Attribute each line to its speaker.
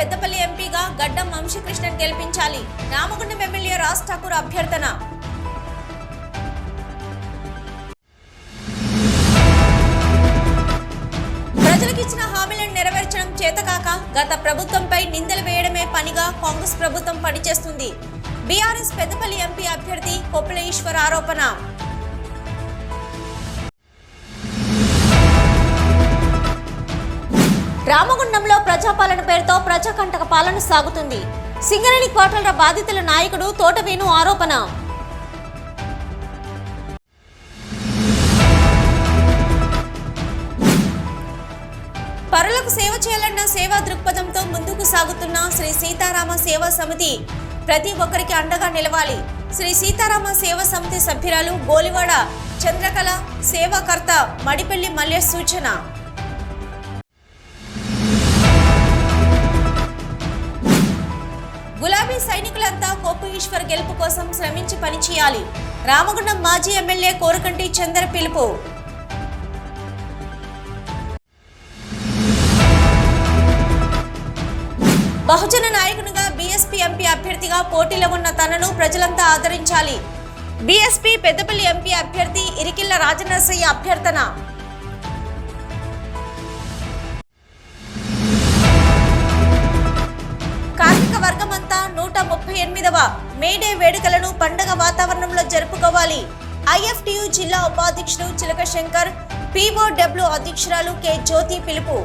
Speaker 1: పెద్దపల్లి ఎంపీగా గడ్డం వంశీకృష్ణన్ గెలిపించాలి. రామగుండం ఎమ్మెల్యే రాజ్ ఠాకూర్ అభ్యర్థన. ప్రజలకిచ్చిన హామీలను నెరవేర్చడం చేతకాక గత ప్రభుత్వంపై నిందలు వేయడమే పనిగా కాంగ్రెస్ ప్రభుత్వం పనిచేస్తుంది. బీఆర్ఎస్ పెద్దపల్లి ఎంపీ అభ్యర్థి కొప్పుల ఈశ్వర్ ఆరోపణ. రామగుండంలో ప్రజాపాలన పేరుతో ప్రజాకంటక పాలన సాగుతుంది. సింగరేణి క్వార్టర్ల బాధితుల నాయకుడు తోటవేణు ఆరోపణ. పరులకు సేవ చేయాలన్న సేవా దృక్పథంతో ముందుకు సాగుతున్న శ్రీ సీతారామ సేవా సమితి ప్రతి ఒక్కరికి అండగా నిలవాలి. శ్రీ సీతారామ సేవా సమితి సభ్యురాలు గోలివాడ చంద్రకళ, సేవాకర్త మడిపల్లి మల్లేష్ సూచన. గులాబీ సైనికులంతా కొప్పు ఈశ్వర్ గెలుపు కోసం శ్రమించి పనిచేయాలి. రామగుండం మాజీ ఎమ్మెల్యే కోరకంటి చందర్ పిలుపు. బహుజన నాయకునిగా బీఎస్పీ ఎంపీ అభ్యర్థిగా పోటీలో ఉన్న తనను ప్రజలంతా ఆదరించాలి. బీఎస్పీ పెద్దపల్లి ఎంపీ అభ్యర్థి ఇరికిల్ల రాజనరసయ్య అభ్యర్థన. కార్మిక వర్గమంతా 138వ మేడే వేడుకలను పండగ వాతావరణంలో జరుపుకోవాలి. ఐఎఫ్టియు జిల్లా ఉపాధ్యక్షుడు చిలక శంకర్, పీఓడబ్ల్యూ అధ్యక్షురాలు కె జ్యోతి పిలుపు.